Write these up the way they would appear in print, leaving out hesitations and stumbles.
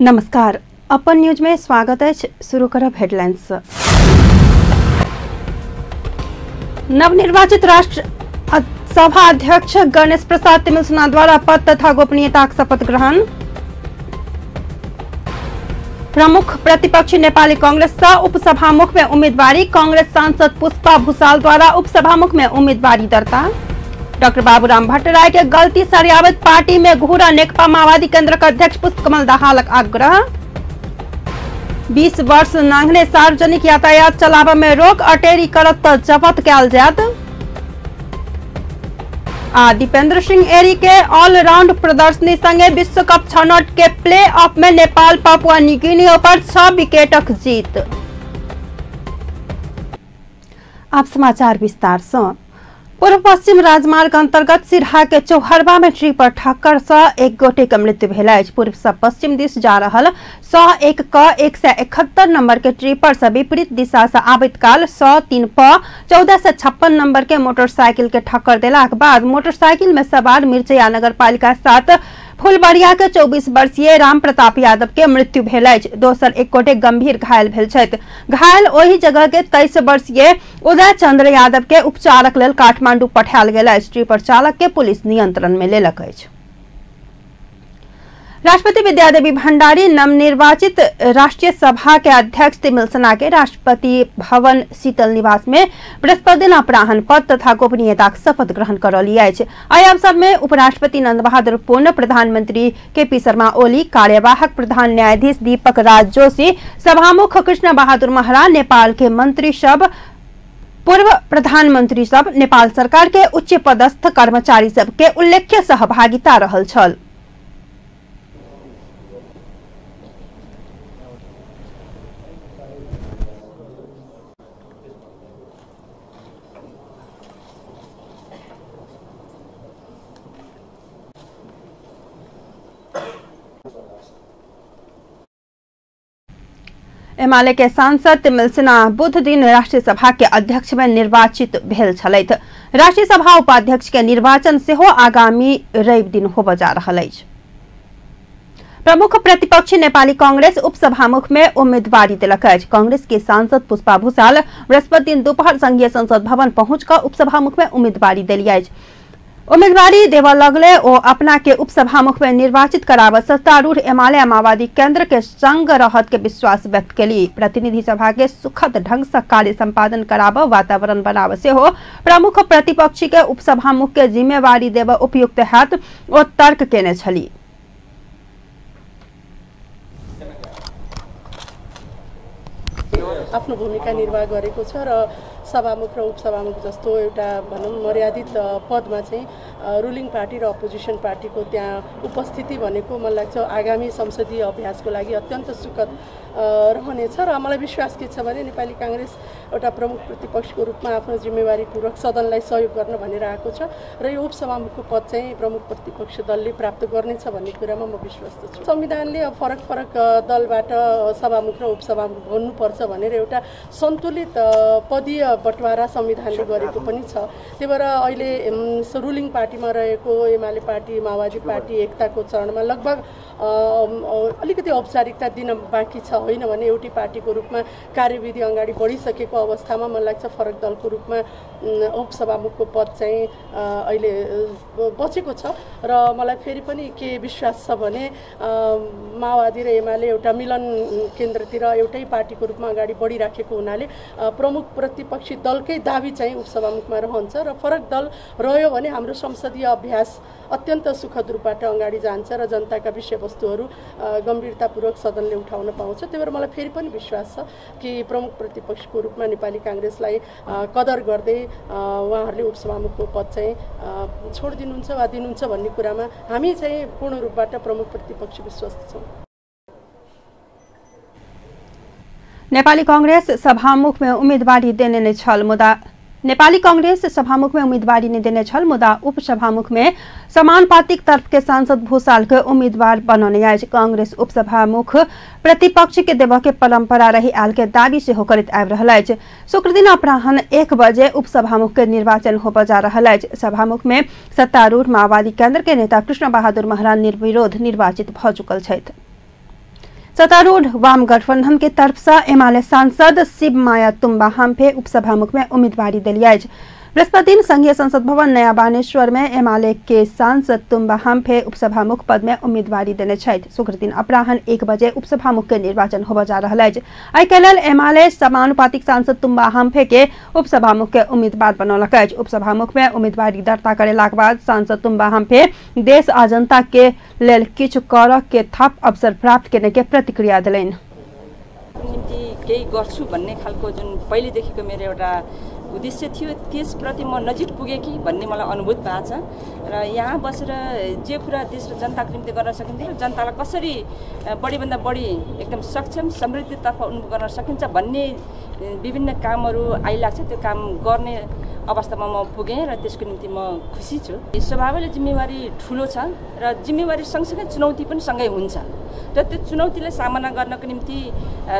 नमस्कार, अपन न्यूज में स्वागत है। शुरू करब हेडलाइंस। नवनिर्वाचित राष्ट्र सभा अध्यक्ष गणेश प्रसाद तिमिल्सना द्वारा पद तथा गोपनीयता शपथ ग्रहण। प्रमुख प्रतिपक्षी नेपाली कांग्रेस का उपसभामुख में उम्मीदवारी। कांग्रेस सांसद पुष्पा भूषाल द्वारा उपसभामुख में उम्मीदवारी दर्ता। डॉक्टर बाबूराम भट्टराय के गलती सरियावत पार्टी में घूरा नेकपा माओवादी केंद्र का अध्यक्ष पुष्पकमल दाहालक आग्रह। 20 वर्ष नांगने सार्वजनिक यातायात चलाव में रोक, अटेरी करत त जब्त कैल जायत। दीपेंद्र सिंह एरी के ऑलराउंड प्रदर्शनी संगे विश्व कप छनौट के प्ले ऑफ में नेपाल पापुआ न्यूगिनिया पर 6 विकेटक जीत। आप समाचार विस्तार से। पूर्व पश्चिम राजमार्ग अंतर्गत सिरहा के चौहरबा में ट्रिपर ठक्कर से एक गोटे के मृत्यु भेल। पूर्व से पश्चिम दिश जा रहल 101 क 171 नंबर के ट्रिपर से विपरीत दिशा से आबैत काल 103 प 1456 नंबर के मोटरसाइकिल के ठक्कर देलाक बाद मोटरसाइकिल में सवार मिर्चया नगर पालिका 7 फुलबरिया के 24 वर्षीय राम प्रताप यादव के मृत्यु भेल। दोसर एक गोटे गंभीर घायल भेल छथि। घायल ओही जगह के 23 वर्षीय उदय चंद्र यादव के उपचारक लेल काठमांडू पठायल गेल। ट्रिपर चालक के पुलिस नियंत्रण में लेलक अछि। राष्ट्रपति विद्यादेवी भंडारी नवनिर्वाचित राष्ट्रीय सभा के अध्यक्ष तिमिल्सना के राष्ट्रपति भवन शीतल निवास में बृहस्पति दिन अपराह्न पद तथा गोपनीयता शपथ ग्रहण करौली। एहि अवसर में उपराष्ट्रपति नंद बहादुर पुन, प्रधानमंत्री केपी शर्मा ओली, कार्यवाहक प्रधान न्यायाधीश दीपक राज जोशी, सभामुख कृष्ण बहादुर महरा, नेपाल के मंत्री सब, पूर्व प्रधानमंत्री सब, नेपाल सरकार के उच्च पदस्थ कर्मचारी सब के उल्लेख्य सहभागिता रहल छल। एमाले के सांसद तिमिल्सना बुध दिन राष्ट्रीय सभा के अध्यक्ष में निर्वाचित भेल छलैथ। राष्ट्रीय सभा उपाध्यक्ष के निर्वाचन सेहो आगामी रवि दिन होबय जा रहल अछि। प्रमुख प्रतिपक्षी नेपाली कांग्रेस उपसभामुख में उम्मीदवारी देलक अछि। कांग्रेस के सांसद पुष्पा भूषाल बृहस्पति दिन दोपहर संघीय संसद भवन पहुंचकर उपसभामुख में उम्मीदवारी देली अछि। उम्मीदवारी देवा लगले ओ अपना के उपसभामुख में निर्वाचित कराव सत्तारूढ़ एमाले माओवादी केंद्र के संग रहत के विश्वास व्यक्त केली। प्रतिनिधि सभा के सुखद ढंग से कार्य संपादन कराव, वातावरण बनाव से हो प्रमुख प्रतिपक्षी के उपसभामुख के जिम्मेवारी देव उपयुक्त हैत ओ तर्क केने छली। आफ्नो भूमिका निर्वाह गरेको छ र सभामुख र उपसभामुख जस्तो एउटा भनौं मर्यादित पदमा चाहिँ रुलिङ पार्टी र अपोजिसन पार्टीको त्यहाँ उपस्थिति भनेको मलाई लाग्छ आगामी संसदीय अभ्यासको लागि अत्यन्त सुखद रहनेछ र मलाई विश्वास के छ भने नेपाली कांग्रेस एउटा प्रमुख प्रतिपक्षको रूपमा आफ्नो जिम्मेवारीपूर्वक सदनलाई सहयोग गर्न भनेर आएको छ र यो उपसभामुखको पद चाहिँ प्रमुख प्रतिपक्ष दलले प्राप्त गर्नेछ भन्ने कुरामा म विश्वस्त छु। संविधानले फरक फरक दलबाट सभामुख र उपसभामुख बन्नुपर्छ भनेर एउटा सन्तुलित पदीय बटवारा संविधानले गरेको पनि छ। त्यही भएर अहिले रुलिङ पार्टीमा रहेको एमाले पार्टी, माओवादी पार्टी एकताको चरणमा लगभग अलिकति औपचारिकता दिन बाँकी छ, होइन भने एउटै पार्टीको रूपमा कार्यविधि अगाडि बढिसकेको अवस्थामा मलाई लाग्छ फरक दलको रूपमा उपसभामुखको पद चाहिँ अहिले बचेको छ र मलाई फेरि पनि के विश्वास छ भने माओवादी र एमाले एउटा मिलन केन्द्रतिर एउटै पार्टीको रूपमा अगाडि बढिराखेको हुनाले प्रमुख प्रतिपक्षी दलकै दाबी चाहिँ उपसभामुखमा रहन्छ र फरक दल रह्यो भने हाम्रो संसदीय अभ्यास अत्यन्त सुखद रूपबाट अगाडि जान्छ र जनताका विषयवस्तुहरू गम्भीरतापूर्वक सदनले उठाउन पाउँछ। त्यही भएर मलाई फेरि पनि विश्वास छ कि प्रमुख प्रतिपक्षको रूपमा नेपाली कांग्रेसलाई कदर गर्दै उहाँहरूले उपसभामुखको पद चाहिँ छोडिदिनुहुन्छ वा दिनुहुन्छ भन्ने कुरामा हामी चाहिँ पूर्ण रूपबाट प्रमुख प्रतिपक्ष विश्वस्त छौँ। नेपाली कांग्रेस सभामुख में उम्मीदवारी देने नै छल मुदा नेपाली कांग्रेस सभामुख में उम्मीदवारी नहीं देने छल मुदा उपसभामुख में समानुपातिक तर्फ के सांसद भूषाल के उम्मीदवार बनौने आज कांग्रेस उपसभामुख प्रतिपक्ष के देव के परंपरा रही आल के दावी से होकर आबि रहल अछि। शुक्र दिन अपराह्न 1 बजे उपसभामुख के निर्वाचन होब जा रहल अछि। सभामुख में सत्तारूढ़ माओवादी केंद्र के नेता कृष्ण बहादुर महरा निर्विरोध निर्वाचित भ चुकल छथि। सत्तारूढ़ वाम गठबंधन के तरफ से एमाले सांसद शिव माया तुम्बा हम्फे उपसभामुख में उम्मीदवारी दिलिया। बृहस्पति दिन संघीय संसद भवन नया बानेश्वर में एमाले के सांसद तुम्बा हम्फे उपसभामुख पद में उम्मीदवारी देने छथि। शुक्र दिन अपराह्न 1 बजे उपसभामुख के निर्वाचन होबे जा रहल अछि। एहि के लेल एमाले समानुपातिक सांसद तुम्बा हम्फे के उपसभामुख के उम्मीदवार बनौलक अछि। उपसभामुख में उम्मीदवारी दर्ता करेलाक बाद सांसद तुम्बा हम्फे देश आ जनता के लेल किछु करऽ के थप अवसर प्राप्त करने के प्रतिक्रिया दिलैन। केही गर्छु भन्ने खालको जुन पहिलेदेखिको मेरो एउटा उद्देश्य थियो त्यसप्रति म नजिक पुगे कि भन्ने मलाई अनुभूत भएको छ र यहाँ बसेर जे कुरा देश र जनताको निम्ति गर्न सकिन्छ र जनतालाई कसरी बढीभन्दा बढी एकदम सक्षम समृद्धितर्फ उन्मुख गर्न सकिन्छ भन्ने विभिन्न कामहरू आइलाग्छ। त्यो काम गर्ने अवस्थामा म पुगेँ र त्यसको निम्ति म खुसी छु। स्वभावले जिम्मेवारी ठुलो छ र जिम्मेवारी सँगसँगै चुनौती पनि सँगै हुन्छ र त्यो चुनौतीलाई सामना गर्नको निम्ति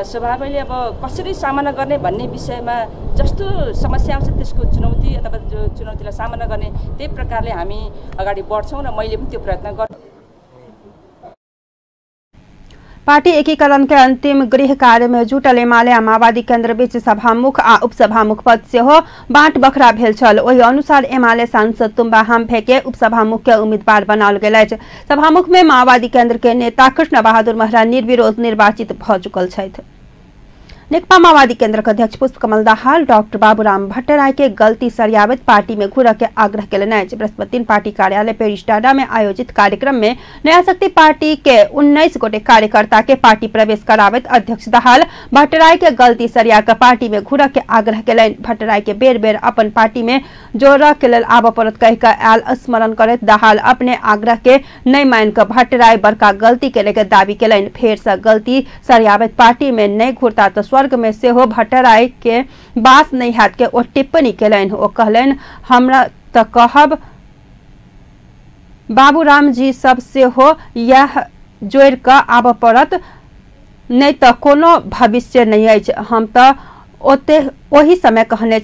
स्वभावले अब कसरी सामना गर्ने भन्ने विषयमा जस्तो समस्या आउँछ त्यसको चुनौती अथवा जो चुनौतीलाई सामना गर्ने त्यही प्रकारले हामी अगाडि बढ्छौँ र मैले पनि त्यो प्रयत्न गर्छु। पार्टी एकीकरण के अंतिम गृह कार्य में जुटल एमाले आ माओवादी केंद्र बीच सभामुख आ उपसभामुख पद से बाँट बखरा भेल छल। ओहि अनुसार एमाले सांसद तुम्बा हम्फे के उपसभामुख के उम्मीदवार बनाओल गेल अछि। सभामुख में माओवादी केंद्र के नेता कृष्ण बहादुर महरा निर्विरोध निर्वाचित भ चुकल छथि। नेकपा माओवादी केंद्र के अध्यक्ष पुष्पकमल दाहाल डॉक्टर बाबूराम भट्टराय के गलती सरियावत पार्टी में घुरऽ के आग्रह केलनि अछि। बृहस्पति दिन पार्टी कार्यालय पेरिस टाडा में आयोजित कार्यक्रम में नया शक्ति पार्टी के 19 गोटे कार्यकर्ता के पार्टी प्रवेश करावत अध्यक्ष दाहाल भट्टराय के गलती सरिया के पार्टी में घुरऽ के आग्रह केलनि। भट्टराय के बेर बेर अपन पार्टी में जोड़ऽ के लेल आबऽ पड़त कहि कऽ आयल स्मरण करैत दाहाल अपने आग्रह के नहीं मान कऽ भट्टराय बड़का गलती केले के दावी केलनि। फेर से गलती सरियावत पार्टी में नहीं घुरता तो वर्ग में से हो भट्टराय के बास नहीं हाथ के ओ टिप्पणी केलनि। ओ कहलनि हमरा त कहब बाबूराम जी सब से हो यह जोड़ क आब पड़त नहीं तो कोनो भविष्य नहीं अछि। हम त ओते वही समय कहने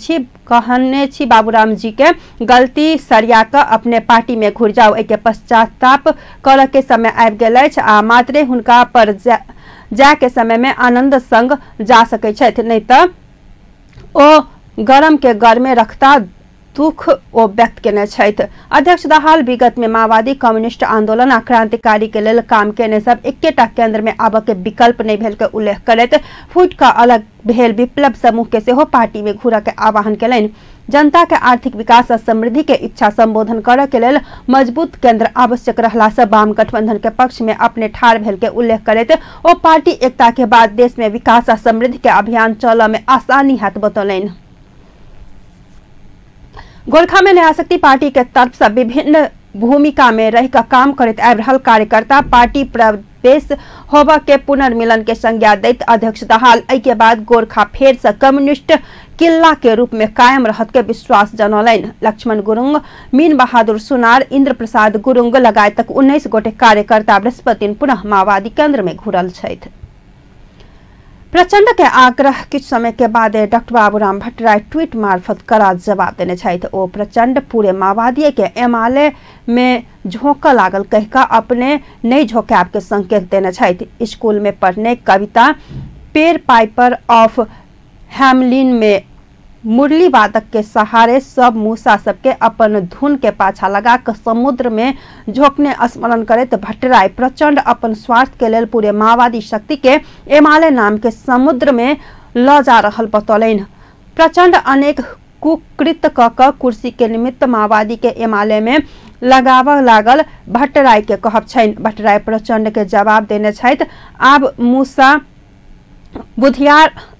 छी बाबूराम जी के गलती सरिया क अपने पार्टी में घुर जाओ। एके पश्चाताप करऽ के समय आबि गेल अछि आ मात्रे हुनका पर जा के समय में आनंद संग जा सकै छथि, नहीं तो ओ गरम के गर्मे रखता दुख ओ व्यक्त केने छथि। अध्यक्ष दाहाल विगत में माओवादी कम्युनिस्ट आंदोलन आ क्रांतिकारी के लेल काम केने सब एकेटा केंद्र में आबऽ के विकल्प नहीं भेल के उल्लेख करैत फूट का अलग भेल विप्लव समूह के सेहो पार्टी में घुरऽ के आह्वान केलनि। जनता के आर्थिक विकास आ समृद्धि के इच्छा संबोधन करऽ के लेल मजबूत केंद्र आवश्यक रहला से वाम गठबंधन के पक्ष में अपने ठाड़ भेल के उल्लेख करैत ओ पार्टी एकता के बाद देश में विकास आ समृद्धि के अभियान चलऽ में आसानी हाथ बतौलनि। गोरखा में नया शक्ति पार्टी के तरफ से विभिन्न भूमिका में रह कर काम करते आबि रहल कार्यकर्ता पार्टी प्रवेश होबऽ के पुनर्मिलन के संज्ञा दैत अध्यक्ष दाहाल एहि के बाद गोरखा फेर से कम्युनिस्ट किला के रूप में कायम रहत के विश्वास जनौलनि। लक्ष्मण गुरुंग, मीन बहादुर सुनार, इंद्र प्रसाद गुरुंग लगायत 19 गोटे कार्यकर्ता बृहस्पति पुनः माओवादी केंद्र में घुरल छथि। प्रचंड के आग्रह किछ समय के बाद डॉक्टर बाबूराम भट्टराय ट्वीट मार्फत कड़ा जवाब देने छथि। ओ प्रचंड पूरे माओवादी के एमाले में झोंक लागल कहका अपने नहीं झोंकाब के संकेत देने छथि। स्कूल में पढ़ने कविता पेर पाइपर ऑफ हैमलिन में मुरली वादक के सहारे सब मूसा सबके अपन धुन के पाछा लगा कर समुद्र में झोंकने स्मरण करे तो भट्टराय प्रचंड अपन स्वार्थ के लेल पूरे माओवादी शक्ति के एमाले नाम के समुद्र में ल जा रहल बतौलनि। प्रचंड अनेक कुकृत क कुर्सी के निमित्त माओवादी के एमाले में लगाव लागल भट्टराय के कहब छनि। भट्टराय प्रचंड के जवाब देने छथि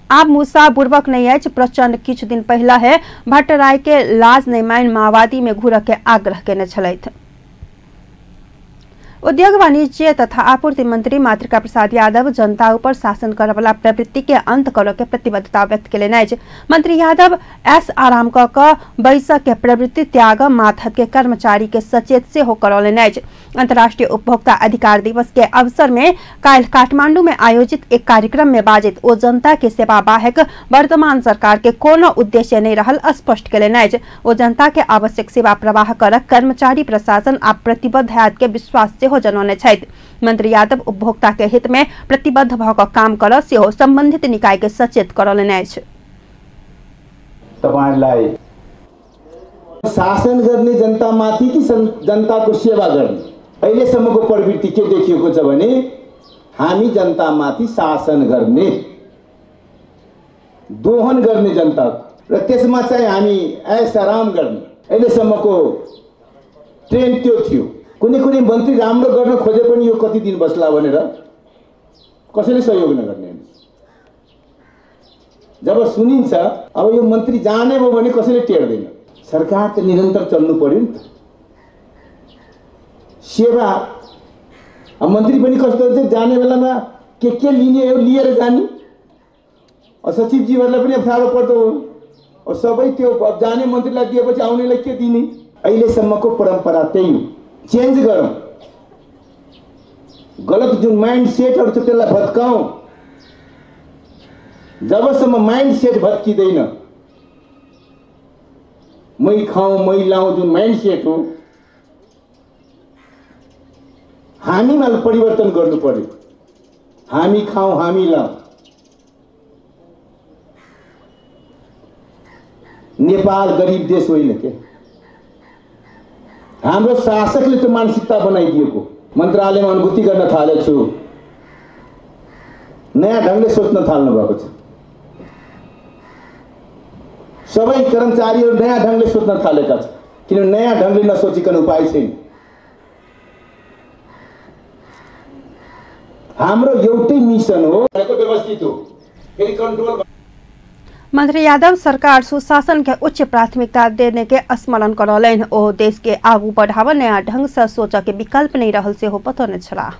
आप मूसा बुर्बक नहीं है। प्रचंड किछ दिन पहला है भट्टराय के लाज नहीं मान माओवादी में घुरऽ के आग्रह केने छलथि। उद्योग वाणिज्य तथा आपूर्ति मंत्री मातृका प्रसाद यादव जनता ऊपर शासन करऽ वाला प्रवृत्ति के अंत करऽ के प्रतिबद्धता व्यक्त केलनि अछि। मंत्री यादव ऐस आराम क बैसक के प्रवृत्ति त्याग माथत के कर्मचारी के सचेत से हो करौलनि अछि। अंतर्राष्ट्रीय उपभोक्ता अधिकार दिवस के अवसर में काल्हि काठमांडू में आयोजित एक कार्यक्रम में बाजित ओ जनता के सेवा बाहेक वर्तमान सरकार के कोनो उद्देश्य नहीं रहल स्पष्ट केलनि अछि। ओ जनता के आवश्यक सेवा प्रवाह करऽ कर्मचारी प्रशासन आ प्रतिबद्ध हैत के विश्वास से सेहो जनाउने छथि। मन्त्री यादव उपभोक्ता के हित में प्रतिबद्ध भएको काम कर सेहो सम्बन्धित निकाय के सचेत करलनि अछि। तपाईहरुलाई शासन गर्ने जनतामाथि कि जनताको सेवा गर्ने अहिलेसम्मको प्रवृत्ति के देखिएको छ भने हामी जनतामाथि शासन गर्ने दोहन गर्ने जनता र त्यसमा चाहिँ हामी ऐस आराम गर्ने अहिलेसम्मको ट्रेन्ड त्यो थियो। कुनै कुनै मन्त्री राम्रो गर्न खोजे पनि यो कति दिन बस्ला भनेर कसैले सहयोग नगर्ने। जब सुनिन्छ अब यो मन्त्री जाने भयो भने कसैले टेर्दैन। सरकार त निरन्तर चल्नु पर्यो नि त। सेवा अब मन्त्री पनि कस्तो हुन्छ जाने बेलामा के लिने हो लिएर जाने। सचिवजीहरूलाई पनि अप्ठ्यारो पर्दो हो। सबै त्यो जाने मन्त्रीलाई दिएपछि आउनेलाई के दिने। अहिलेसम्मको परम्परा त्यही हो। चेन्ज गरौँ। गलत जुन माइन्ड सेटहरू छ त्यसलाई भत्काउँ। जबसम्म माइन्ड सेट भत्किँदैन मै खाऊँ मै लाऊँ जुन माइन्ड सेट हो हामीमा परिवर्तन गर्नु पर्यो। हामी खाऊँ हामी लाऊँ। नेपाल गरीब देश होइन के। हाम्रो शासकले त्यो मानसिकता बनाइदिएको। मन्त्रालयमा अनुभूति गर्न थालेको छु। नयाँ ढङ्गले सोच्न थाल्नु भएको छ। सबै कर्मचारीहरू नयाँ ढङ्गले सोच्न थालेका छन् किनभने नयाँ ढङ्गले नसोचिकन उपाय छैन। हाम्रो एउटै मिसन हो व्यवस्थित हो फेरि कन्ट्रोल। मंत्री यादव सरकार सुशासन के उच्च प्राथमिकता देने के स्मरण करौलनि। ओ देश के आगू बढ़ाव नया ढंग से सोच के विकल्प नहीं रहल से हो बतौने छला।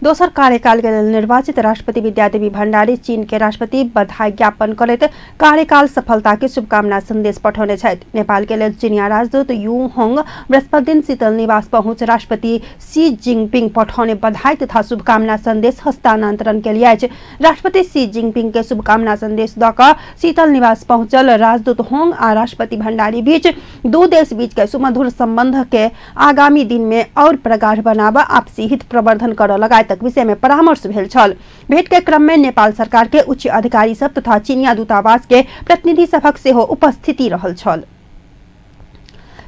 दोसर कार्यकाल के निर्वाचित राष्ट्रपति विद्यादेवी भण्डारी चीन के राष्ट्रपति बधाई ज्ञापन करैत कार्यकाल सफलता के शुभकामना संदेश पठाउने छथि। नेपाल के लेल चीनिया राजदूत यू होंग बृहस्पति दिन शीतल निवास पहुंच राष्ट्रपति शी जिनपिंग पठाउने बधाई तथा शुभकामना संदेश हस्तांतरण के लिए राष्ट्रपति शी जिनपिंग के शुभकामना संदेश दक शीतल निवास पहुंचल राजदूत होंग आ राष्ट्रपति भण्डारी बीच दो देश बीच के सुमधुर संबंध के आगामी दिन में और प्रगाढ़ बनावा आपसी हित प्रवर्धन कर लगाए तक विषय में परामर्श भेल छल। भेंट के क्रम में नेपाल सरकार के उच्च अधिकारी सब तथा चीनिया दूतावास के प्रतिनिधि सभक सेहो उपस्थिति रहल छल।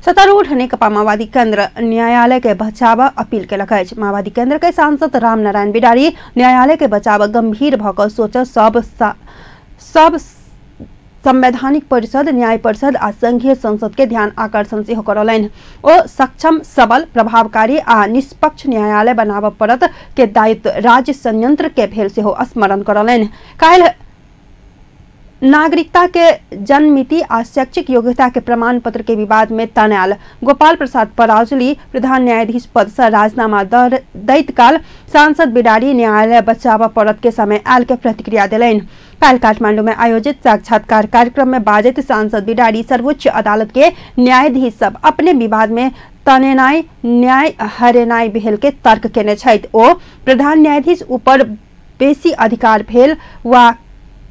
सत्तारूढ़ नेकपा माओवादी केन्द्र न्यायालय के बचाव अपील के लगे। माओवादी केन्द्र के सांसद रामनारायण बिडारी न्यायालय के बचाव गंभीर भक सोच सब संवैधानिक परिषद न्याय परिषद आ संघीय संसद के ध्यान आकर्षण से करौलनि। ओ सक्षम सबल प्रभावकारी आ निष्पक्ष न्यायालय बनाव पड़त के दायित्व राज्य संयंत्र के भेल से स्मरण करौलनि। काल्हि नागरिकता के जन्ममिति आ शैक्षिक योग्यता के प्रमाण पत्र के विवाद में तनाल गोपाल प्रसाद पराजुली प्रधान न्यायाधीश पद से राजीनामा दैत काल सांसद बिडारी न्यायालय बचाव पड़त के समय आल के प्रतिक्रिया दिलैन। काल काठमांडू में आयोजित साक्षात्कार कार्यक्रम में बाजित सांसद बिडारी सर्वोच्च अदालत के न्यायाधीश सब अपने विवाद में तनेनाई न्याय हरेनाई भेल के तर्क केने छथि। ओ प्रधान न्यायाधीश ऊपर बेसी अधिकार भेल वा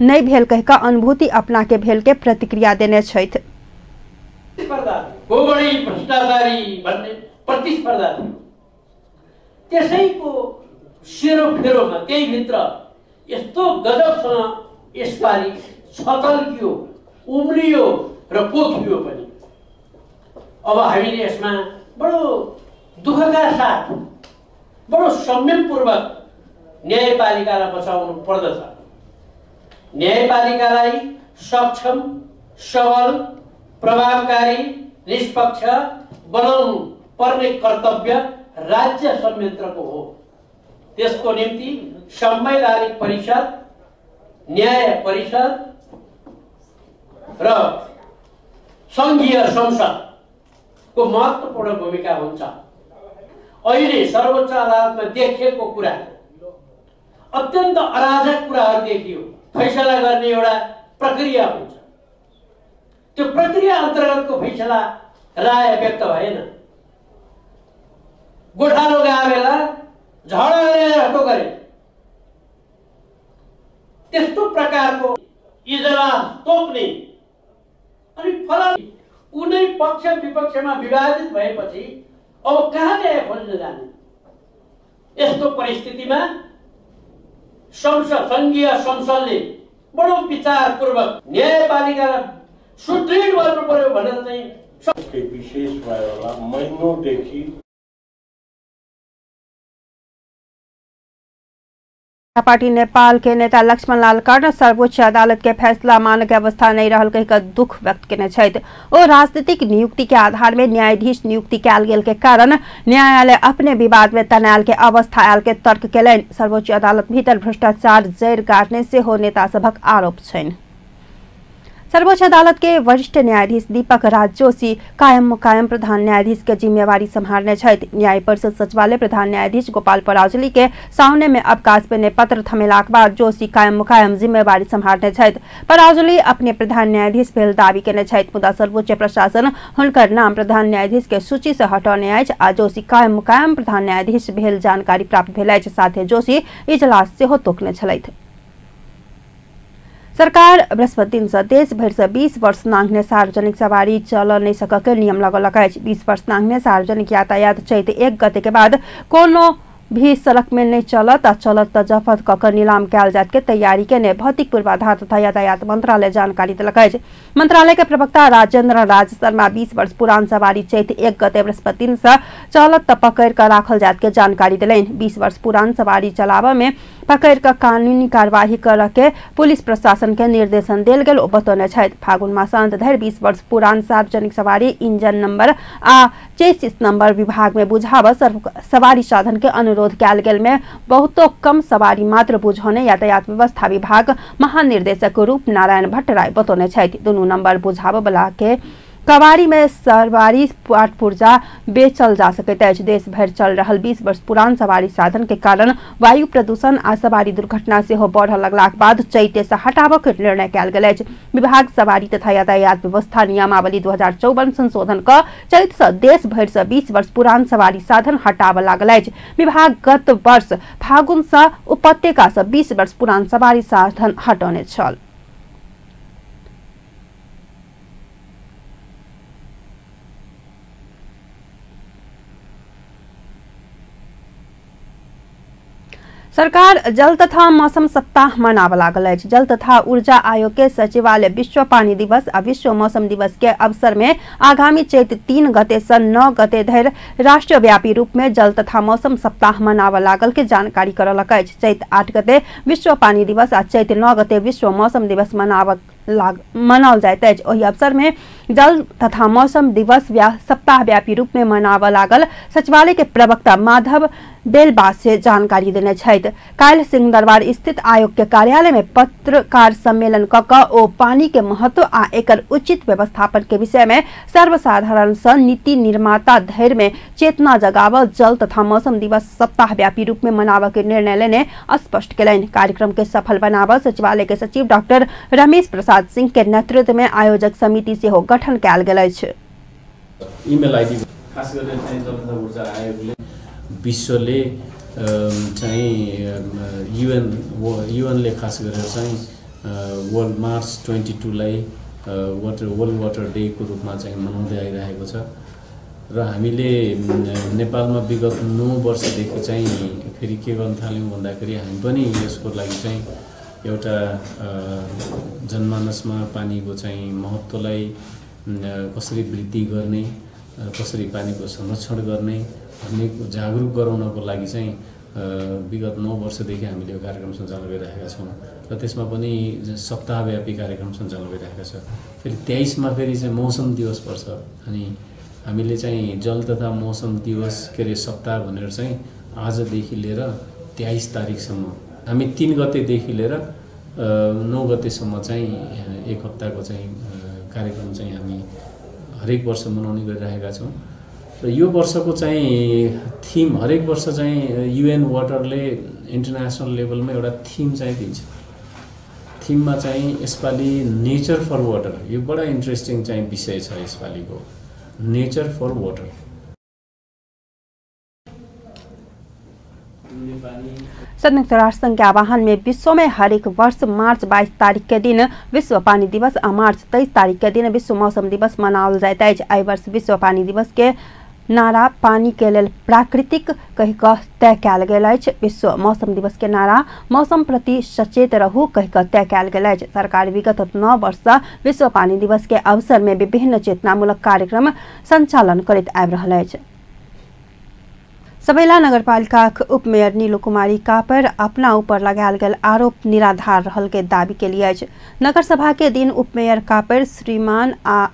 नहीं भेल कह का अनुभूति अपना के भेल के प्रतिक्रिया देने छथि। भ्रष्टाचारी भन्ने प्रतिस्पर्धा थियो। त्यसैको सेरोफेरोमा त्यही भित्र यस्तो गजबसँग यसपालि छतल्कियो उम्रियो र पोखियो पनि। अब हामीले यसमा बडो दुःखका साथ बडो संयमपूर्वक न्यायपालिकालाई बचाउनु पर्दछ। न्यायपालिकालाई सक्षम सबल प्रभावकारी निष्पक्ष बनाउनु पर्ने कर्तव्य राज्य संयन्त्रको हो। त्यसको निम्ति संवैधानिक परिषद न्याय परिषद र संघीय संसदको महत्त्वपूर्ण भूमिका हुन्छ। अहिले सर्वोच्च अदालतमा देखिएको कुरा अत्यन्त अराजक कुराहरू देखियो। फैसला गर्ने एउटा प्रक्रिया हुन्छ। त्यो प्रक्रिया अन्तर्गतको फैसला राय व्यक्त भएन। गोठालो गए बेला झगडा गरे जस्तो गरे। त्यस्तो प्रकारको इजलास तोक्ने अनि फलानु कुनै पक्ष विपक्षमा विभाजित भएपछि अब कहाँ न्याय खोज्न जाने। यस्तो परिस्थितिमा संघीय संसदले बडो विचारपूर्वक न्यायपालिकालाई सुदृढ गर्नु पर्यो भनेर चाहिँ विशेष भयो होला। महिनौदेखि पार्टी नेपाल के नेता लक्ष्मण लाल कर्ण सर्वोच्च अदालत के फैसला मानक अवस्था नहीं रहल कहिकऽ दुख व्यक्त केने छथि। ओ राजनीतिक नियुक्ति के आधार में न्यायाधीश नियुक्ति कयल गेल के कारण न्यायालय अपने विवाद में तनायल के अवस्था आयल के तर्क केलनि। सर्वोच्च अदालत भीतर भ्रष्टाचार जड़ गाड़ने से हो नेता सभक आरोप छनि। सर्वोच्च अदालत के वरिष्ठ न्यायाधीश दीपक राज जोशी कायम मुकायम प्रधान न्यायाधीश के जिम्मेवारी संभालने छथि। न्याय परिषद सचिवालय प्रधान न्यायाधीश गोपाल पराजुली के सामने में अवकाश पेने पत्र थमेलाक बाद जोशी कायम मुकायम जिम्मेवारी संभालने छथि। पराजुली अपने प्रधान न्यायाधीश भेल दावी केने छथि, मुदा सर्वोच्च प्रशासन हुनकर नाम प्रधान न्यायाधीश के सूची से हटौने अछि आ जोशी कायम मुकायम प्रधान न्यायाधीश भेल जानकारी प्राप्त भेल अछि। साथे जोशी इजलास सेहो तोकने छलथि। सरकार बृहस्पति दिन से देश भर से 20 वर्ष नांघने सार्वजनिक सवारी चल नहीं सकके नियम लगौलक अछि। 20 वर्ष नांघने सार्वजनिक यातायात चैत 1 गते के बाद कोनो भी सड़क में नहीं चलत आ चलत त जफत ककर नीलाम कयल जात के तैयारी के ने भौतिक पूर्वाधार तथा यातायात मंत्रालय जानकारी देलक अछि। मंत्रालय के प्रवक्ता राजेंद्र राज शर्मा 20 वर्ष पुरान सवारी चैत 1 गते बृहस्पति दिन से चलत त पकड़ कर राखल जात के जानकारी दिलनि। 20 वर्ष पुरान सवारी चलावे में पकड़ कर कानूनी कार्यवाही कर के पुलिस प्रशासन के निर्देशन देल गेल। बतौने छथि फागुन मासांत धरि 20 वर्ष पुरान सार्वजनिक सवारी इंजन नंबर आ चेसिस नंबर विभाग में बुझाव सवारी साधन के अनुरोध कयल गेल में बहुतो कम सवारी मात्र बुझौने यातायात व्यवस्था विभाग महानिर्देशक रूप नारायण भट्टराय बतौने छथि। दुनू नंबर बुझाव वाला के कवारी में सवारी पाट पुर्जा बेचल जा सकैत अछि। देश भर चल रहल 20 वर्ष पुरान सवारी साधन के कारण वायु प्रदूषण आ सवारी दुर्घटना सेहो बढ़ लगलाक बाद चैते से हटाबक निर्णय कयल गेल अछि। विभाग सवारी तथा यातायात व्यवस्था नियमावली 2054 संशोधन क चैत से देश भर से 20 वर्ष पुरान सवारी साधन हटाब लागल अछि। विभाग गत वर्ष फागुन से उपत्यका से 20 वर्ष पुरान सवारी साधन हटौने छल। सरकार जल तथा मौसम सप्ताह मनाब लागल अछि। जल तथा ऊर्जा आयोग के सचिवालय विश्व पानी दिवस आ विश्व मौसम दिवस के अवसर में आगामी चैत 3 गते से 9 गते धरि राष्ट्रव्यापी रूप में जल तथा मौसम सप्ताह मनाब लागल के जानकारी करलक अछि। चैत 8 गते विश्व पानी दिवस आ चैत 9 गते विश्व मौसम दिवस मनाओल जाइत अछि। ओहि अवसर में जल तथा मौसम दिवस सप्ताह व्यापी रूप में मनाब लागल सचिवालय के प्रवक्ता माधव बेलबास से जानकारी देने छथि। काल्हि सिंहदरबार स्थित आयोग के कार्यालय में पत्रकार सम्मेलन क ओ पानी के महत्व आ एकर उचित व्यवस्थापन के विषय में सर्वसाधारण सँ नीति निर्माता धैर्य में चेतना जगाव जल तथा मौसम दिवस सप्ताह व्यापी रूप में मनाब के निर्णय लेने स्पष्ट केलनि। कार्यक्रम के सफल बनाब सचिवालय के सचिव डॉक्टर रमेश प्रसाद सिंह के नेतृत्व में आयोजक समिति से हो गठन कयल गेल अछि। ईमेल आईडी खास गरेर चाहिँ जल तथा ऊर्जा आयोगले विश्वले चाहिँ युएनले खास गरेर चाहिँ वर्ल्ड मार्च 22 लाई वर्ल्ड वाटर डे को रूपमा चाहिँ मनाउँदै आइरहेको छ र हामीले नेपालमा विगत 9 वर्षदेखि चाहिँ फेरि के गर्न थाल्यौं भन्दाखेरि हामी पनि यसको लागि चाहिँ एउटा जनमानसमा पानीको चाहिँ महत्त्वलाई कसरी वृद्धि गर्ने, कसरी पानीको संरक्षण गर्ने भन्ने जागरुक गराउनको लागि चाहिँ विगत 9 वर्षदेखि हामीले यो कार्यक्रम सञ्चालन गरिरहेका छौं र त्यसमा पनि सप्ताहव्यापी कार्यक्रम सञ्चालन गरिरहेका छ। फेरि 23 मा फेरि चाहिँ मौसम दिवस पर्छ अनि हामीले चाहिँ जल तथा मौसम दिवस के सप्ताह भनेर चाहिँ आजदेखि लिएर 23 तारिकसम्म हामी 3 गतेदेखि लिएर 9 गतेसम्म चाहिँ एक हप्ताको चाहिँ कार्यक्रम चाहिँ हामी हरेक वर्ष मनाउने गरिरहेका छौं र यो वर्षको चाहिँ थीम हरेक वर्ष चाहिँ युएन वाटरले इन्टरनेशनल लेभलमा एउटा थीम चाहिँ दिन्छ। थीममा चाहिँ यसपालि नेचर फर वाटर, यो बडा इन्ट्रेस्टिङ चाहिँ विषय छ यसपालिको, नेचर फर वाटर। संयुक्त राष्ट्र संघ के आह्वान में विश्व में हर एक वर्ष मार्च 22 तारीख के दिन विश्व पानी दिवस और मार्च 23 तारीख के दिन विश्व मौसम दिवस मनाओल जाइत अछि। एहि वर्ष विश्व पानी दिवस के नारा पानी के लेल प्राकृतिक कहि कऽ तय कयल गेल अछि। विश्व मौसम दिवस के नारा मौसम प्रति सचेत रहू कहि कऽ तय कयल गेल अछि। सरकार विगत 9 वर्ष विश्व पानी दिवस के अवसर में विभिन्न चेतनामूलक कार्यक्रम संचालन करैत आबि रहल अछि। सबैला नगरपालिका उपमेयर नीलू कुमारी कापर अपना ऊपर लगायल गेल आरोप निराधार रहल के दावी के लिए अछि। नगर सभा के दिन उपमेयर कापर श्रीमान आ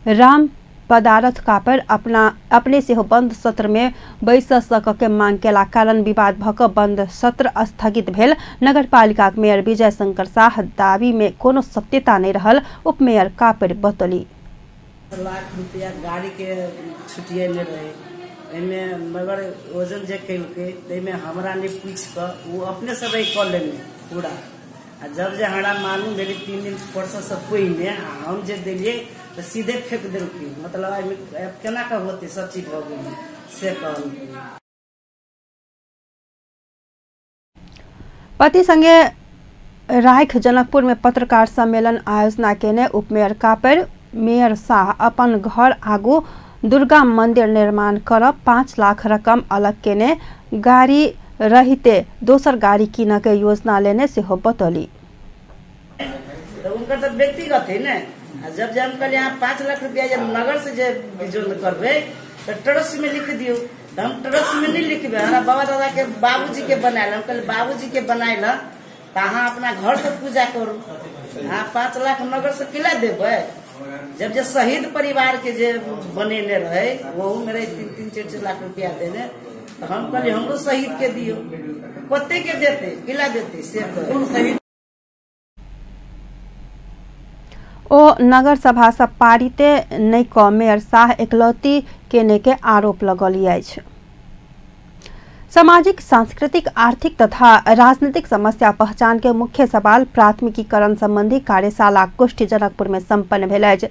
राम पदारथ कापर अपने से बंद सत्र में बैस सक के मांग केला कारण विवाद भऽ कऽ बंद सत्र स्थगित भेल। नगरपालिका मेयर विजय शंकर शाह दावी में कोनो सत्यता नहीं रहल उपमेयर कापर बतौली। लाख रुपया गाड़ी के छुटिए नहीं रहे एमे मगर वजन जे कैलके में हमरा ने पूछ कर वो अपने सब कर लेने पूरा जब जे हमरा मालूम भेल 3 दिन परसों से पहिने हम जे दिलिए तो सीधे फेंक देलखिन मतलब केना का होते सब चीज भ गेल से कहल। पति संगे राख जनकपुर में पत्रकार सम्मेलन आयोजना केने उपमेयर कापर मेयर शाह अपन घर आगू दुर्गा मंदिर निर्माण कर 5 लाख रकम अलग केने गाड़ी रहते दोसर गाड़ी कीन के योजना लेने से हो बतौली। उनका तो व्यक्तिगत है ना जब हम कल यहाँ 5 लाख रुपया जब नगर से जो करबे तो ट्रस्ट में लिख दियो हम ट्रस्ट में नहीं लिखबे हमारा बाबा दादा के बाबूजी के बनाए हम कल बाबूजी के बनाए कहाँ अपना घर से पूजा करू। हाँ 5 लाख नगर से किला देवे जब जे शहीद परिवार के जे बनेने रहे वो मेरे 3-4 लाख रुपया देने तो हम कहलिए हमरो शहीद के दियो कते के देते किला देते से कौन शहीद ओ नगर सभा से पारिते नहीं क मेयर शाह एकलौती केने के आरोप लगौली अछि। सामाजिक सांस्कृतिक आर्थिक तथा राजनीतिक समस्या पहचान के मुख्य सवाल प्राथमिकीकरण संबंधी कार्यशाला गोष्ठी जनकपुर में संपन्न भेल अछि।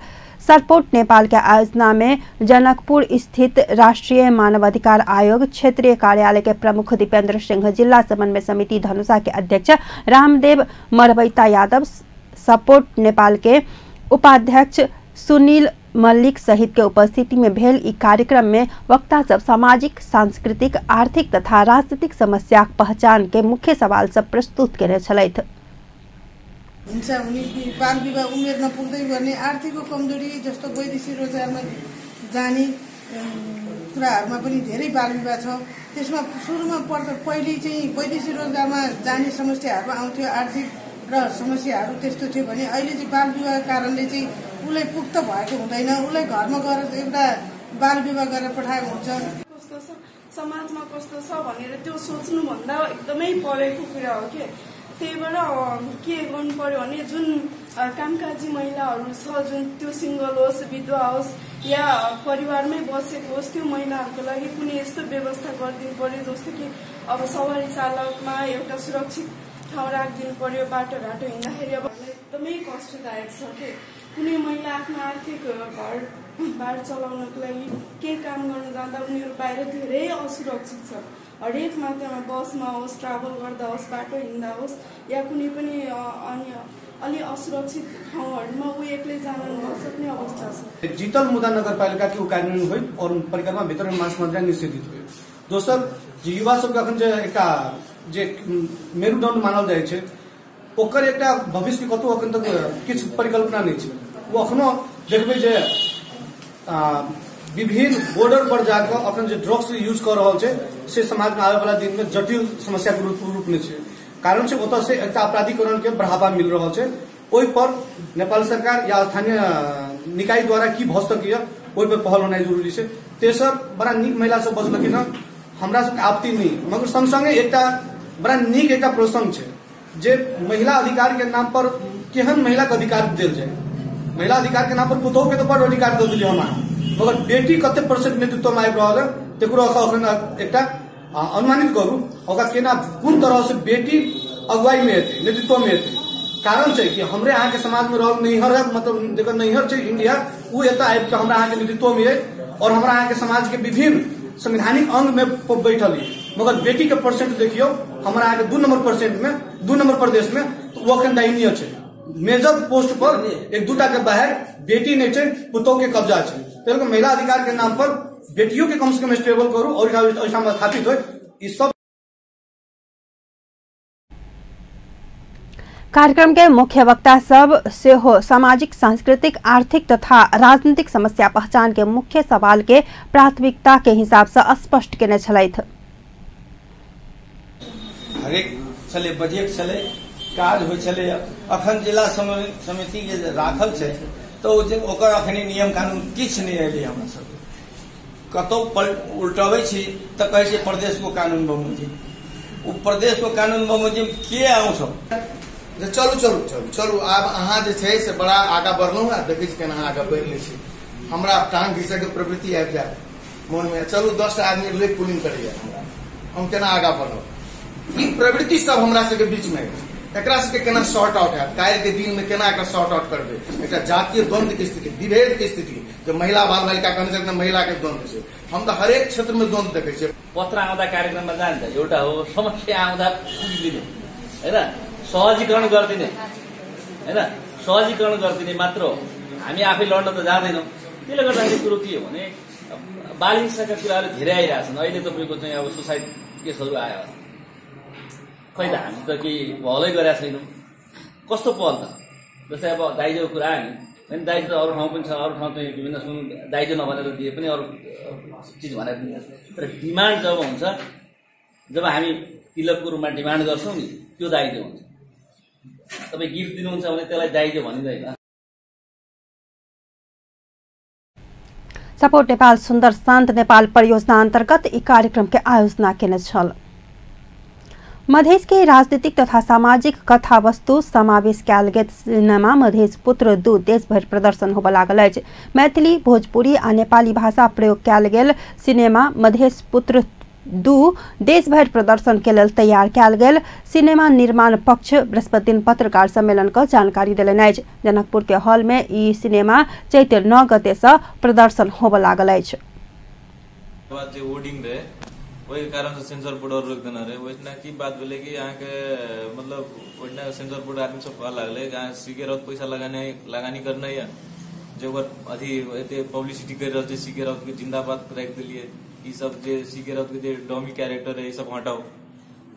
सरपोर्ट नेपाल के आयोजना में जनकपुर स्थित राष्ट्रीय मानवाधिकार आयोग क्षेत्रीय कार्यालय के प्रमुख दीपेंद्र सिंह, जिला समन्वय समिति धनुषा के अध्यक्ष रामदेव मरबैता यादव, सपोर्ट नेपाल के उपाध्यक्ष सुनील मल्लिक सहित के उपस्थिति में भेल ई कार्यक्रम में वक्ता सब सामाजिक सांस्कृतिक आर्थिक तथा राजनीतिक समस्या पहचान के मुख्य सवाल सब प्रस्तुत केने छलैथ। बाल विवाह उमेर नपुग्दै गर्ने आर्थिक कमजोरी जस्तो वैदेशिक रोजगारमा जाने कुराहरुमा पनि धेरै बाल विवाह छ। त्यसमा सुरुमा पहिले चाहिँ वैदेशिक रोजगारमा जाने समस्याहरु आउँथ्यो आर्थिक र समस्याहरु त्यस्तो थियो भने अहिले चाहिँ बाल विवाह कारणले चाहिँ उलाई पुख्त भएको हुँदैन उलाई घरमा गएर एउटा बाल विवाह गरेर पठाएको हुन्छ। कस्तो छ समाजमा कस्तो छ भनेर त्यो सोच्नु भन्दा एकदमै परेको कुरा हो के त्यहीबाट के गर्नु पर्यो भने जुन कामकाजी महिलाहरू छ जुन त्यो सिंगल होस् विधवा होस् या परिवारमै बसेको होस् त्यो महिलाहरूको लागि कुनै यस्तो व्यवस्था गरिदिनु पर्यो जस्तो कि अब सवारी चालकमा एउटा सुरक्षित ठाउँ राखिदिनु पर्यो बाटोघाटो हिँड्दाखेरि अब एकदमै कष्टदायक छ के कुनै महिला आफ्नो आर्थिक घरबार चलाउनको लागि केही काम गर्न जाँदा उनीहरू बाहिर धेरै असुरक्षित छ। हरेक मात्रामा बसमा होस् ट्राभल गर्दा होस् बाटो हिँड्दा होस् या कुनै पनि अन्य अलि असुरक्षित ठाउँहरूमा ऊ एक्लै जान नसक्ने अवस्था छ। जीतल मुद्दा नगरपालिका के कार्यान्वयन हुई और परिक्रमा भीतर मास मात्रा निषेधित हुई। दोसर जे युवा सब अखन जे एकटा जे मेरुदण्ड मानल जाइ छै ओकर एकटा भविष्य के कतौ अखन तक किछ परिकल्पना नहीं छै। वो अखनो देखबे जे विभिन्न बॉर्डर पर जाकर अपन जो ड्रग्स यूज कर रहा है से समाज में आने वाला दिन में जटिल समस्या के रूप में कारण से ओत से एक अपराधीकरण के बढ़ावा मिल रहा है। ओहि पर नेपाल सरकार या स्थानीय निकाय द्वारा की भ सकिए ओहि पर पहल होना जरूरी है। तेसर बड़ा नीक महिला सब बजलखिन हमरा सबके आपत्ति नहीं मगर संग संगे एक बड़ा नीक एक प्रसंग है जे महिला अधिकार के नाम पर केहन महिला के अधिकार दिल जाए। महिला अधिकार के नाम पर पुतोह के तो बड़ अधिकार दे दिलिए हम मगर बेटी कते % नेतृत्व में आबि रहल तेकरो एकटा अनुमानित करू ओकरा केना कोन तरह से बेटी अगुवाई में हेतै नेतृत्व में हेतै। कारण छै कि हमरे अहाँ के समाज में रहल नैहर मतलब जेकर नैहर छै इंडिया उ एतऽ आबि के हमरा अहाँ के नेतृत्व में है और हमरा अहाँ के समाज के विभिन्न संवैधानिक अंग में बैठल है मगर बेटी के % देखियो हमरा अहाँ के 2 नंबर % में 2 नंबर प्रदेश में वो अखन दयनीय छै। मेजर पोस्ट पर 1-2 के बाहर बेटी नहीं छै पुतोह के कब्जा छै। महिला अधिकार के नाम पर बेटियों के कम से कम स्टेबल करू और स्थापित हो। ई सब कार्यक्रम के मुख्य वक्ता सब से हो सामाजिक, सांस्कृतिक, आर्थिक तथा राजनीतिक समस्या पहचान के मुख्य सवाल के प्राथमिकता के हिसाब से स्पष्ट केने छलैथ। हरेक छले बजट छले, काज होइ छले, अखन जिला समिति के राखल छै तो ओकर अखनी नियम कानून किछ नहीं एले। हमरा सब कतौ उल्टाबै छी त कहै छै प्रदेश को कानून बमोजिम। ओ प्रदेश को कानून बमोजिम के आउँ सब चलू चलू चलू चलू आब अहाँ जे छै से बड़ा आगा बढ़लहुँ है, देखै छी केना आगा बढ़ि लै छी। हमरा टांग घिसै के प्रवृत्ति आबि जाए मन में, चलू 10 आदमी लेग पुलिंग करैया हमरा, हम केना आगा बढ़ब। ई प्रवृत्ति सब हमरा सबके बीच में एकरा सबके केना सॉर्ट आउट हैत, काल्हि के दिन में केना एकरा सॉर्ट आउट करबै। एकटा जातीय द्वंद्व के स्थिति, विभेद के स्थिति, जो महिला बाल बालिका कहने महिला के द्वंद्व छै, हम त हरेक क्षेत्र में द्वंद्व देखे छियै। पत्र आउँदा कार्यक्रममा जान्छ, एउटा हो समस्या आउँदा पुगिदिने हैन, सहजीकरण गरिदिने हैन, सहजीकरण गरिदिने मात्र हो। हामी आफै लड्न त जाँदैनौँ। त्यसले गर्दाखेरि कुरो के हो भने बाल हिंसाका कुराहरू धेरै आइरहेछन्। अहिले तपाईँको चाहिँ अब सुसाइड केसहरू आयो, खै त हामी त केही पहलै गरेका छैनौँ। कस्तो पहल त, जस्तै अब दाइजोको कुरा आयो नि, दाइजो त अरू ठाउँ पनि छ, अरू ठाउँ चाहिँ विभिन्न दाइजो नभनेर दिए पनि अरू चिज भनेर दिन्छ। तर डिमान्ड जब हुन्छ, जब हामी तिलकको रूपमा डिमान्ड गर्छौँ नि, त्यो दाइजो हुन्छ। तपाईँ गिफ्ट दिनुहुन्छ भने त्यसलाई दाइजो भनिँदैन। सपोर्ट नेपाल सुन्दर शान्त नेपाल परियोजना अन्तर्गत यी कार्यक्रम के आयोजना केने छल। मधेश के राजनीतिक तथा सामाजिक कथा वस्तु समावेश कयल गेल सिनेमा मधेश पुत्र 2 देशभर प्रदर्शन होबय लागल अछि। मैथिली, भोजपुरी आ नेपाली भाषा प्रयोग कयल गेल सिनेमा मधेश पुत्र 2 देशभर प्रदर्शन के लेल तैयार कयल गेल। सिनेमा निर्माण पक्ष बृहस्पति दिन पत्रकार सम्मेलन का जानकारी देलनि अछि। जनकपुर के हॉल में ई सिनेमा चैत 9 गते से प्रदर्शन होबय लागल अछि। वही कारण से सेंसर बोर्ड और रोक देना रहे। वैसे की बात बोले कि यहाँ के मतलब वैसे सेंसर बोर्ड आदमी सब कहा लगले सीके राउत पैसा लगानी करना है, जो अथी पब्लिसिटी कर रहे थे सीके राउत के जिंदाबाद रख दिलिए। ये सब जे सीके राउत के डॉमी कैरेक्टर है ये सब हटाओ।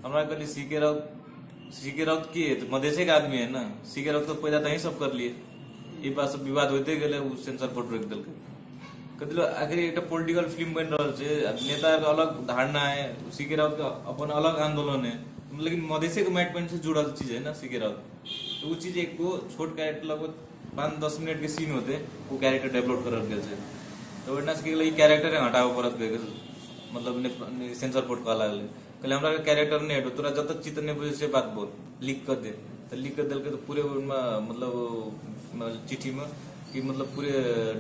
हमारा कहली सीके राउत की है तो मधेश के आदमी है ना, सीके राउत तो पैदा तो ही सब कर लिए। ये बात सब विवाद होते गए, सेंसर बोर्ड रोक दिल कतिलो आखिर एक पोलिटिकल फिल्म बन रहा है, नेता का अलग धारणा है, सीके राउत का अपन अलग आंदोलन है, लेकिन मधेसी के मैट पॉइंट से जुड़ा चीज है ना सीके राउत। तो वो चीज एक वो छोट कैरेक्टर लगभग 5-10 मिनट के सीन होते वो कैरेक्टर डेवलप कर गए। तो वरना के कैरेक्टर हटाओ परत गए, मतलब सेंसर बोर्ड का अलग कल हमारा कैरेक्टर नहीं हटो, तोरा जब तक चित्र नहीं बुझे से बात बोल लिख कर दे, तो लिख कर दिल के तो पूरे मतलब चिट्ठी में कि मतलब पूरे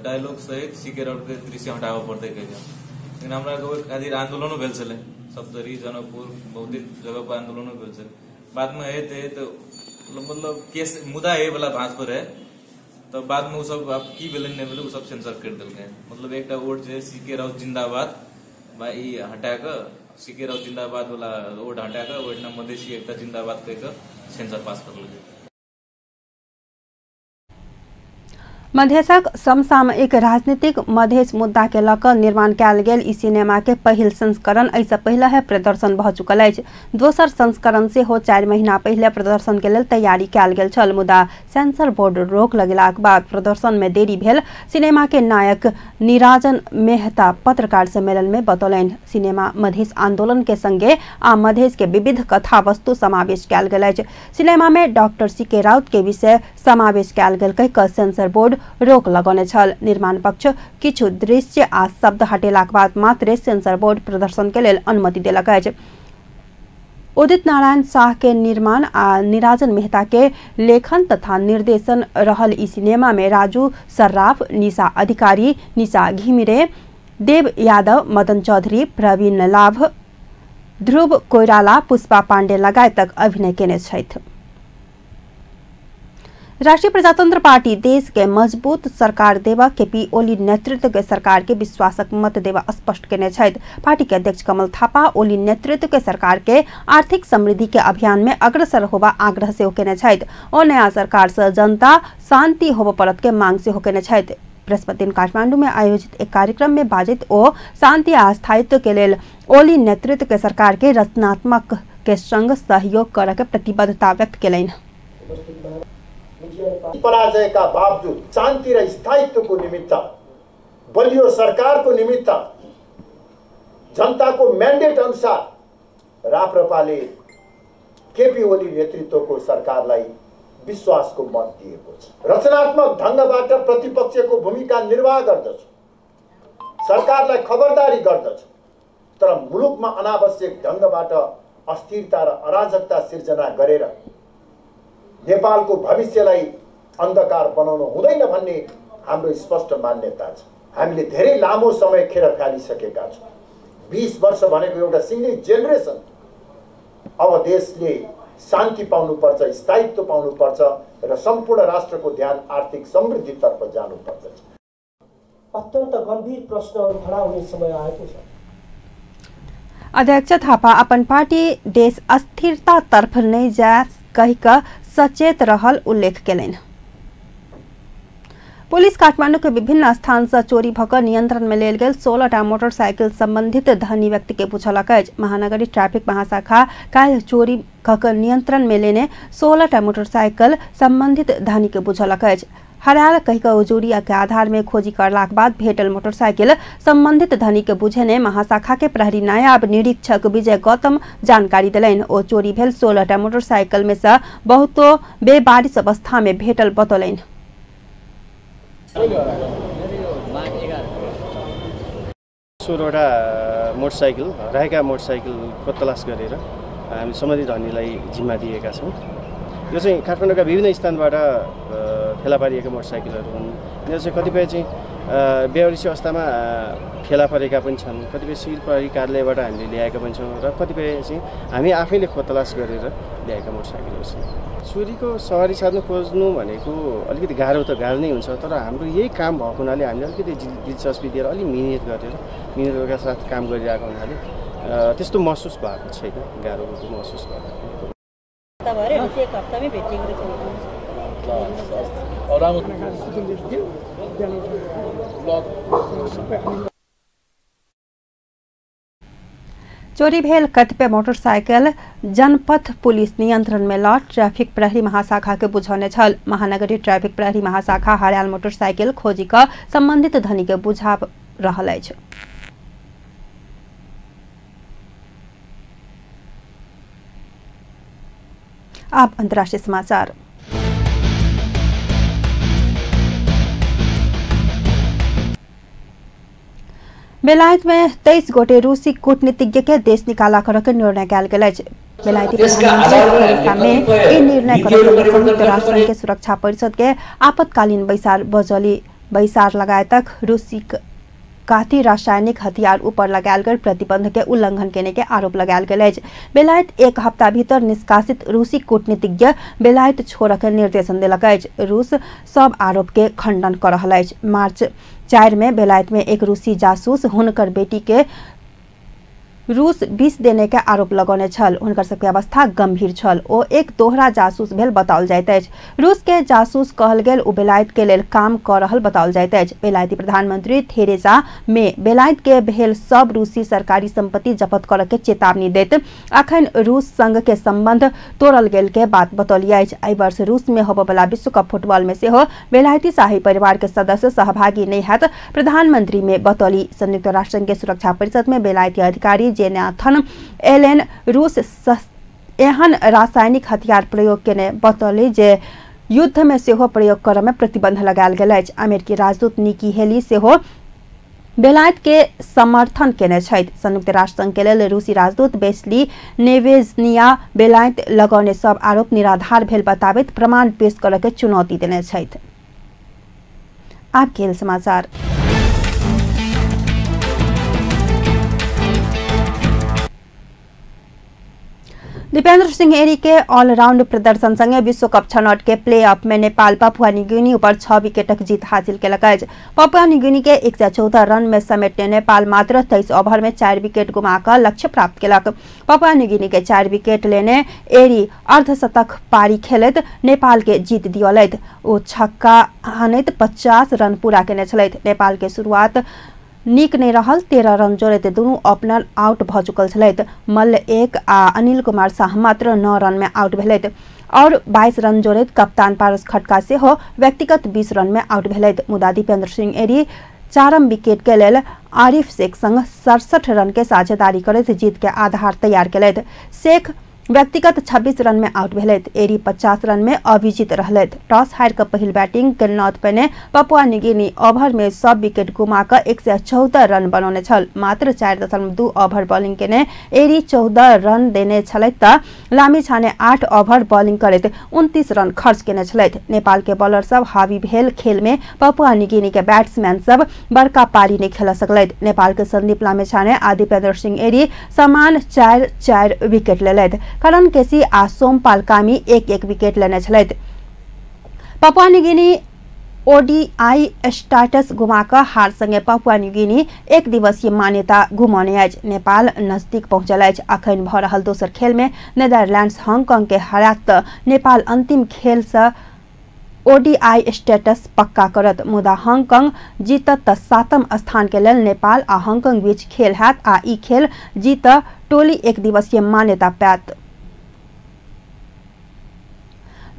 डायलॉग सहित सीके राउत के दृश्य हटावा पड़ते कह। लेकिन हमरा खातिर आंदोलनों भेल छे, सप्तरी, जनकपुर बहुत जगह पर आंदोलनों भेल छे। बाद में है तो मतलब केस मुद्दा है वाला भाष पर है, तो बाद में वो सब आप की बेलन नहीं मिले वो सब सेंसर कर दिल गए। मतलब एक वोट जो सीके राउत जिंदाबाद भाई हटा कर सीके राउत जिंदाबाद वाला वोट हटा कर वोट मधेसी एक जिंदाबाद कहकर सेंसर पास कर लगे। मधेशक समसामयिक राजनीतिक मधेश मुद्दा के लकर निर्माण कयल गेल ई सिनेमा के पहिल संस्करण एहिसँ पहिले प्रदर्शन भऽ चुकल अछि। दोसर संस्करण सेहो 4 महीना पहिले प्रदर्शन के लेल तैयारी कयल गेल छल, मुदा सेंसर बोर्ड रोक लगेलाक बाद प्रदर्शन में देरी भेल। सिनेमा के नायक निराजन मेहता पत्रकार सम्मेलन में बतौलनि सिनेमा मधेश आंदोलन के संगे आ मधेश के विविध कथा वस्तु समावेश कयल गेल अछि। सिनेमा में डॉक्टर सीके राउत के विषय समावेश कयल गेल कहि कऽ सेंसर बोर्ड रोक लगौने छल। निर्माण पक्ष किछु दृश्य आ शब्द हटेलाक बाद मात्र सेंसर बोर्ड प्रदर्शन के लेल अनुमति देलक अछि। उदित नारायण शाह के निर्माण आ निराजन मेहता के लेखन तथा निर्देशन रहल ई सिनेमा में राजू सर्राफ, निशा अधिकारी, निशा घिमिरे, देव यादव, मदन चौधरी, प्रवीण लाभ, ध्रुव कोइराला, पुष्पा पांडे लगायतक अभिनय केने छथि। राष्ट्रीय प्रजातंत्र पार्टी देश के मजबूत सरकार देवा केपी ओली नेतृत्व के सरकार के विश्वासक मत देवा स्पष्ट केने छथि। पार्टी के अध्यक्ष कमल थापा ओली नेतृत्व के सरकार के आर्थिक समृद्धि के अभियान में अग्रसर होबा आग्रह सेहो केने छथि। ओ नया सरकार से जनता शांति होबा परत के मांग सेहो केने छथि। बृहस्पति दिन काठमांडू में आयोजित एक कार्यक्रम में बातचीत और शांति आ स्थायित्व के लिए ओली नेतृत्व के सरकार के रचनात्मक के संग सहयोग कर के प्रतिबद्धता व्यक्त कयलनि। पराजयका बावजुद शान्ति र स्थायित्वको निमित्त बलियो सरकारको निमित्त जनताको म्यान्डेट अनुसार राप्रपाले केपी ओली नेतृत्वको सरकारलाई विश्वासको मत दिएको छ। रचनात्मक ढङ्गबाट प्रतिपक्षको भूमिका निर्वाह गर्दछ, सरकारलाई खबरदारी गर्दछ, तर मुलुकमा अनावश्यक ढङ्गबाट अस्थिरता र अराजकता सिर्जना गरेर नेपालको भविष्यलाई अन्धकार बनाउनु हुँदैन भन्ने हाम्रो स्पष्ट मान्यता छ। हामीले धेरै लामो समय खेर फालिसकेका छौँ। 20 वर्ष भनेको एउटा सिङ्गै जेनेरेसन। अब देशले शान्ति पाउनुपर्छ, स्थायित्व पाउनुपर्छ र सम्पूर्ण राष्ट्रको ध्यान आर्थिक समृद्धितर्फ जानुपर्छ। अत्यन्त गम्भीर प्रश्नहरू खडा हुने समय आएको छ। अध्यक्ष थापा अपन पार्टी देश अस्थिरता तर्फ नहीं जा कहिका सचेत रहल उल्लेख कयलनि। पुलिस काठमांडू के विभिन्न स्थान से चोरी भकर नियंत्रण में लेल गेल 16टा मोटरसाइकिल संबंधित धनी व्यक्ति के पूछलक अछि। महानगरी ट्रैफिक महाशाखा काल्हि चोरी भकर नियंत्रण में लेने 16टा मोटरसाइकिल संबंधित धनी के पूछलक अछि। हराल कहिका उजूरिया के आधार में खोजी करलाक बाद भेटल मोटरसाइकिल संबंधित धनी के बुझेने महाशाखा के प्रहरी नायब निरीक्षक विजय गौतम जानकारी दिलैन। ओ चोरी भेल 16टा मोटरसाइकिल में से बहुतो बेबारिश अवस्था में भेटल बतौलैन। 16वटा मोटरसाइकिल रहेका मोटरसाइकिलको तलास गरेर हामी सम्बन्धित धनीलाई जिम्मा दिएका छौँ। यो चाहिँ काठमाडौँका विभिन्न स्थानबाट फेला पारिएका मोटरसाइकलहरू हुन्। यिनीहरू चाहिँ कतिपय चाहिँ बेहोरिसी अवस्थामा फेला परेका पनि छन्, कतिपय सिभिल प्रहरी कार्यालयबाट हामीले ल्याएका पनि छौँ र कतिपय चाहिँ हामी आफैले खोतलास गरेर ल्याएका मोटरसाइकलहरू छन्। चोरीको सवारी साध्नु खोज्नु भनेको अलिकति गाह्रो त गाह्रो नै हुन्छ, तर हाम्रो यही काम भएको हुनाले हामीले अलिकति दिलचस्पी दिएर अलिक मिहिनेतका साथ काम गरिरहेको हुनाले त्यस्तो महसुस भएको छैन, गाह्रो महसुस भएको। चोरी भेल कतिपय मोटरसाइकिल जनपथ पुलिस नियंत्रण में ल ट्रैफिक प्रहरी महाशाखा के बुझौने छल। महानगरी ट्रैफिक प्रहरी महाशाखा हरियाल मोटरसाइकिल खोजी का संबंधित धनी के बुझा रहल अछि। अब अंतर्राष्ट्रीय समाचार। बेलायत में 23 गोटे रूसी कूटनीतिज्ञ के देश निकाला कर निर्णय कयल गेल अछि। बेलायती प्रधानमंत्री में ई निर्णय संयुक्त राष्ट्र के सुरक्षा परिषद के आपातकालीन बैसार लगायतक रूसी काथी रासायनिक हथियार ऊपर लगायल गेल प्रतिबंध के उल्लंघन करने के आरोप लगायल गेल अछि। बेलायत एक हफ्ता भीतर निष्कासित रूसी कूटनीतिज्ञ बेलायत छोड़ के निर्देशन दिलक अछि। रूस सब आरोप के खंडन कर रहल अछि। मार्च 4 में बेलायत में एक रूसी जासूस हुनकर बेटी के रूस विष देने के आरोप लगौने छल। हुनकर सबके अवस्था गंभीर छल। ओ एक दोहरा जासूस भेल बताओल जाइत अछि। रूस के जासूस कहल गेल ओ बेलायत के लेल काम कर रहल बताओल जाइत अछि। बेलायती प्रधानमंत्री थेरेसा मे बेलायत के भेल सब रूसी सरकारी संपत्ति जब्त कर के चेतावनी दैत अखन रूस संग के संबंध तोड़ल गेल के बात बतौली अछि। एहि वर्ष रूस में होबय वाला विश्व कप फुटबॉल में सेहो बेलायती शाही परिवार के सदस्य सहभागी नहीं हैत प्रधानमंत्री में बतौली। संयुक्त राष्ट्र के सुरक्षा परिषद में बेलायती अधिकारी जेनाथन एलेन रूस एहन रासायनिक हथियार प्रयोग केने बतौली जे युद्ध में सेहो प्रयोग करय में प्रतिबंध लगायल गेल अछि। अमेरिकी राजदूत निकी हेली सेहो बेलायत के समर्थन केने छथि। संयुक्त राष्ट्र संघ के लेल रूसी राजदूत बेस्ली नेवेजनिया बेलायत लगौने सब आरोप निराधार भेल बताबैत प्रमाण पेश करय के चुनौती देने छथि। आब खेल समाचार। दीपेंद्र सिंह एरी के ऑलराउंड प्रदर्शन संगे विश्व कप छनौट के प्ले ऑफ में नेपाल पपुआ न्यूगिनी पर 6 विकेटक जीत हासिल केलक अछि। पपुआ न्यूगिनी के 114 रन में समेटने नेपाल मात्र 23 ओवर में 4 विकेट गुमाकर लक्ष्य प्राप्त केलक। पपुआ न्यूगिनी के 4 विकेट लेने एरी अर्धशतक पारी खेलैत नेपाल के जीत दियौलथि। ओ छक्का हानैत 50 रन पूरा केने छलथि। नेपाल के शुरुआत नीक नहीं रहल। 13 रन जोड़ैत दुनू ओपनर आउट भ चुकल छलथि। मल्ल 1 आ अनिल कुमार शाह मात्र 9 रन में आउट भेलथि और 22 रन जोड़ैत कप्तान पारस खड्का सेहो व्यक्तिगत 20 रन में आउट भेलथि। मुदा दीपेंद्र सिंह एरी 4म विकेट के लेल आरिफ शेख संग 67 रन के साझेदारी करैत जीत के आधार तैयार केलथि। शेख व्यक्तिगत 26 रन में आउट भेलथि। एरी 50 रन में अविजित रहलथि। टॉस हार कर पहिल बैटिंग केलनौत पेने पपुआ न्यूगिनी ओवर में सब विकेट गुमाकर 114 रन बनौने छल। मात्र 4.2 ओवर बॉलिंग केने एरी 14 रन देने छलथि त लामिछाने 8 ओवर बॉलिंग करैत 29 रन खर्च केने छलथि। नेपाल के बॉलर सब हावी भेल खेल में पपुआ न्यूगिनी के बैट्समैन सब बड़का पारी नहीं खेल सकलथि। नेपाल के संदीप लामिछाने आ दीपेंद्र सिंह एरी समान 4-4 विकेट लेलथि। करण केसी आ सोमपाल कामी 1-1 विकेट लेने छलथि। पपुआ न्यूगिनी ओडीआई स्टेटस गुमाकर हार संगे पपुआ न्यूगिनी 1 दिवसीय मान्यता गुमाउने अछि। नेपाल नजदीक पहुंचल अछि। अखन भ रहल दोसर खेल में नेदरलैंड्स हांगकांग के हरात नेपाल अंतिम खेल से ओडीआई स्टेटस पक्का करत। मुदा हांगकांग जीतत त 7म स्थान के लेल नेपाल आ हांगकांग बीच खेल हैत आ ई खेल जीत टोली 1 दिवसीय मान्यता पायत।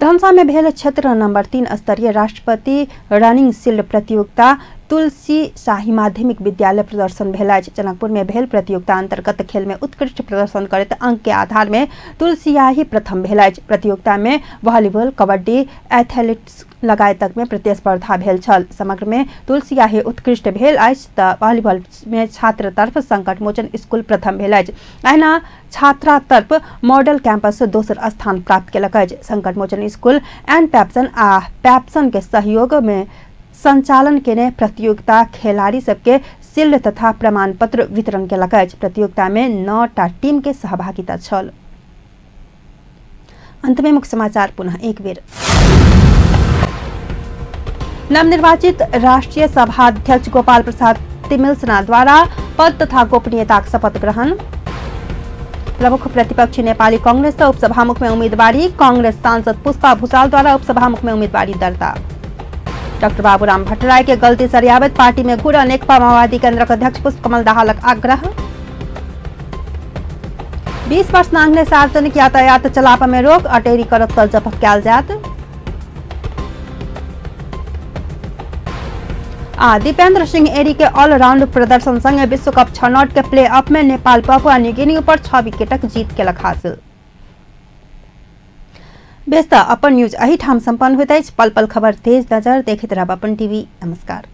धनसा में भेल क्षेत्र नंबर 3 स्तरीय राष्ट्रपति रनिंग शील्ड प्रतियोगिता तुलसी शाही माध्यमिक विद्यालय प्रदर्शन भेल अछि। जनकपुर में भेल प्रतियोगिता अंतर्गत खेल में उत्कृष्ट प्रदर्शन करैत अंक के आधार में तुलसियाही प्रथम भेल अछि। प्रतियोगिता में वॉलीबॉल, कबड्डी, एथलेटिक्स लगायत में प्रतिस्पर्धा भेल छल। समग्र में तुलसियाही उत्कृष्ट भेल अछि त वॉलीबॉल में छात्र तरफ संकट मोचन स्कूल प्रथम भेल अछि। अहिना छात्रा तरफ मॉडल कैंपस दोसर स्थान प्राप्त केलक अछि। संकट मोचन स्कूल एंड पैप्सन आ पैप्सन के सहयोग में संचालन केने प्रतियोगिता खिलाड़ी सबके शील्ड तथा प्रमाण पत्र वितरण केलक अछि। प्रतियोगिता में 9टा टीम के सहभागिता छल। अंत में मुख्य समाचार पुनः एक बेर। नवनिर्वाचित राष्ट्रीय सभा अध्यक्ष गोपाल प्रसाद तिमिल्सना द्वारा पद तथा गोपनीयता शपथ ग्रहण। प्रमुख प्रतिपक्षी नेपाली कांग्रेस का उपसभामुख में उम्मीदवारी। कांग्रेस सांसद पुष्पा भूषाल द्वारा उपसभामुख में उम्मीदवारी दर्ता। डॉक्टर बाबूराम भट्टराय के गलती सरियावत पार्टी में घुरा नेकपा माओवादी केंद्र अध्यक्ष पुष्पकमल दाहालक आग्रह। 20 वर्ष नांगले सार्वजनिक यातायात चलाप में रोक। अटेरी करत कल जब्त कैल जात। दीपेंद्र सिंह एरी के ऑलराउंड प्रदर्शन संगे विश्व कप छनौट के प्ले ऑफ में नेपाल पपुआ न्यूगिनी पर 6 विकेटक जीत केलक हासिल। व्यस्त अपन न्यूज अही ठाम संपन्न होइत अछि। पल पल खबर तेज नजर देखैत रहब अपन टीवी। नमस्कार।